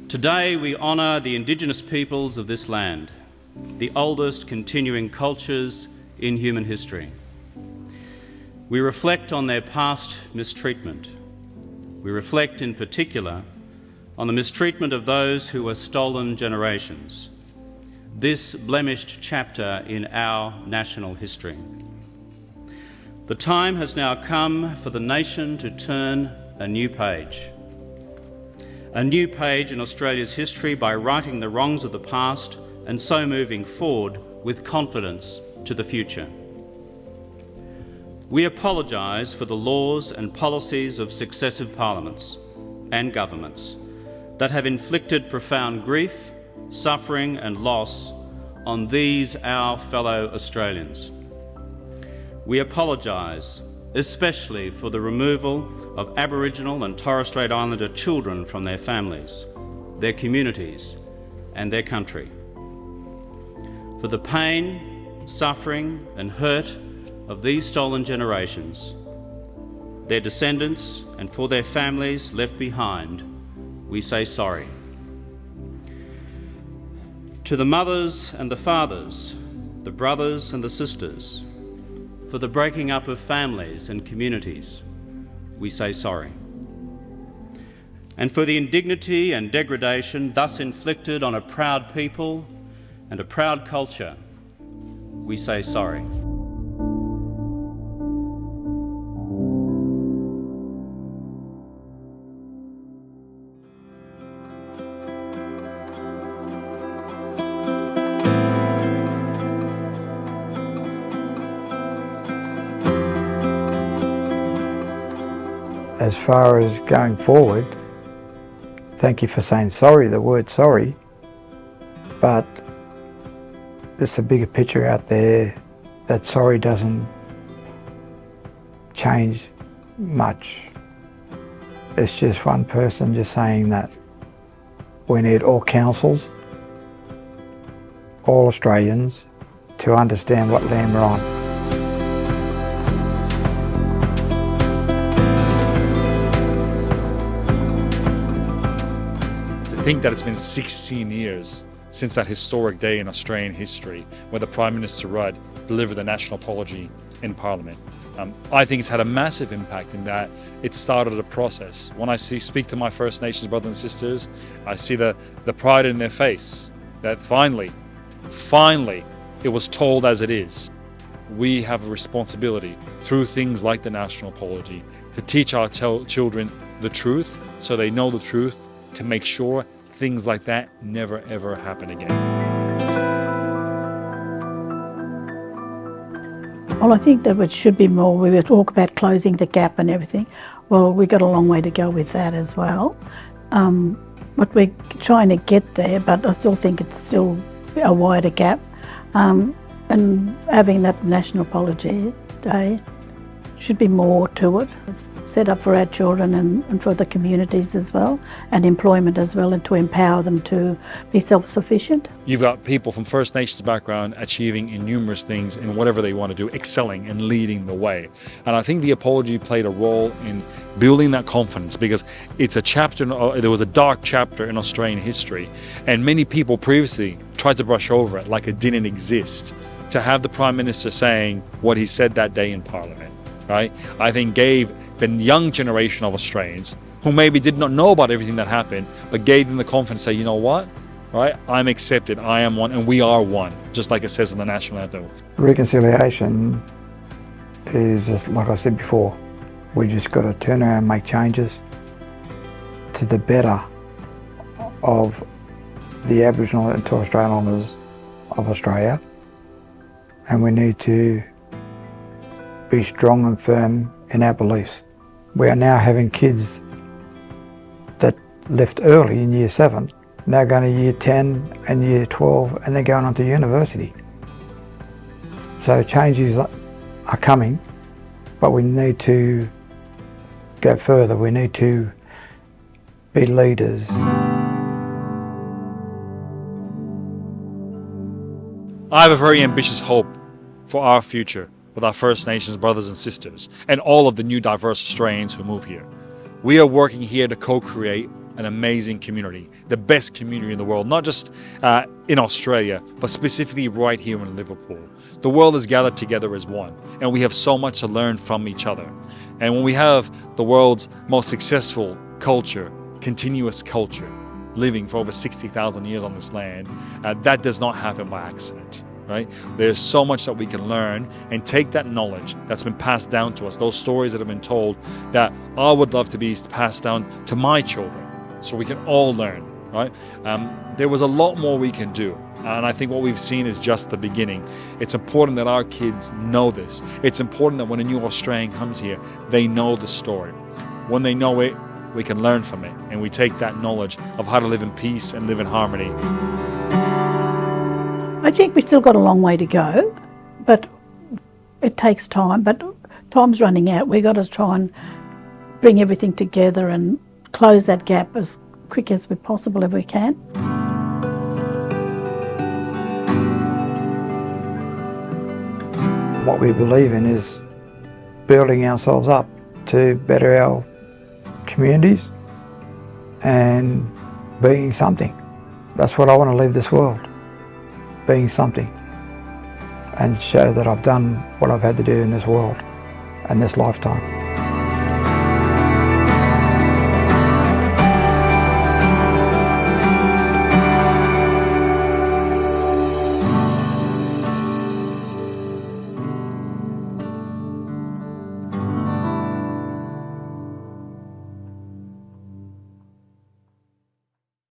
Today we honour the indigenous peoples of this land, the oldest continuing cultures in human history. We reflect on their past mistreatment. We reflect in particular on the mistreatment of those who were stolen generations, this blemished chapter in our national history. The time has now come for the nation to turn a new page in Australia's history by righting the wrongs of the past and so moving forward with confidence to the future. We apologise for the laws and policies of successive parliaments and governments that have inflicted profound grief, suffering and loss on these our fellow Australians. We apologise especially for the removal of Aboriginal and Torres Strait Islander children from their families, their communities and their country. For the pain, suffering and hurt of these stolen generations, their descendants and for their families left behind, we say sorry. To the mothers and the fathers, the brothers and the sisters, for the breaking up of families and communities, we say sorry. And for the indignity and degradation thus inflicted on a proud people and a proud culture, we say sorry. As far as going forward, thank you for saying sorry, the word sorry, but there's a bigger picture out there that sorry doesn't change much. It's just one person just saying that we need all councils, all Australians to understand what land we're on. I think that it's been 16 years since that historic day in Australian history where the Prime Minister Rudd delivered the national apology in Parliament. I think it's had a massive impact in that it started a process. When I speak to my First Nations brothers and sisters, I see the pride in their face that finally, it was told as it is. We have a responsibility through things like the national apology to teach our children the truth so they know the truth, to make sure things like that never ever happen again. Well, I think that it should be more. We would talk about closing the gap and everything. Well, we've got a long way to go with that as well. But we're trying to get there, but I still think it's still a wider gap. And having that National Apology Day should be more to it. It's set up for our children and for the communities as well, and employment as well, and to empower them to be self-sufficient. You've got people from First Nations background achieving in numerous things in whatever they want to do, excelling and leading the way. And I think the apology played a role in building that confidence, because it's a chapter, there was a dark chapter in Australian history, and many people previously tried to brush over it like it didn't exist. To have the Prime Minister saying what he said that day in Parliament, right, I think gave the young generation of Australians who maybe did not know about everything that happened, but gave them the confidence to say, you know what, right, I'm accepted, I am one, and we are one, just like it says in the national anthem. Reconciliation is, just like I said before, we just got to turn around and make changes to the better of the Aboriginal and Torres Strait Islanders of Australia, and we need to be strong and firm in our beliefs. We are now having kids that left early in year 7, now going to year 10 and year 12, and they're going on to university. So changes are coming, but we need to go further. We need to be leaders. I have a very ambitious hope for our future with our First Nations brothers and sisters and all of the new diverse Australians who move here. We are working here to co-create an amazing community, the best community in the world, not just in Australia, but specifically right here in Liverpool. The world is gathered together as one, and we have so much to learn from each other. And when we have the world's most successful culture, continuous culture, living for over 60,000 years on this land, that does not happen by accident. Right? There's so much that we can learn and take that knowledge that's been passed down to us, those stories that have been told, that I would love to be passed down to my children, so we can all learn, right? There was a lot more we can do, and I think what we've seen is just the beginning. It's important that our kids know this. It's important that when a new Australian comes here, they know the story. When they know it, we can learn from it, and we take that knowledge of how to live in peace and live in harmony. I think we've still got a long way to go, but it takes time. But time's running out. We've got to try and bring everything together and close that gap as quick as we possible if we can. What we believe in is building ourselves up to better our communities and being something. That's what I want to leave this world. Being something, and show that I've done what I've had to do in this world and this lifetime.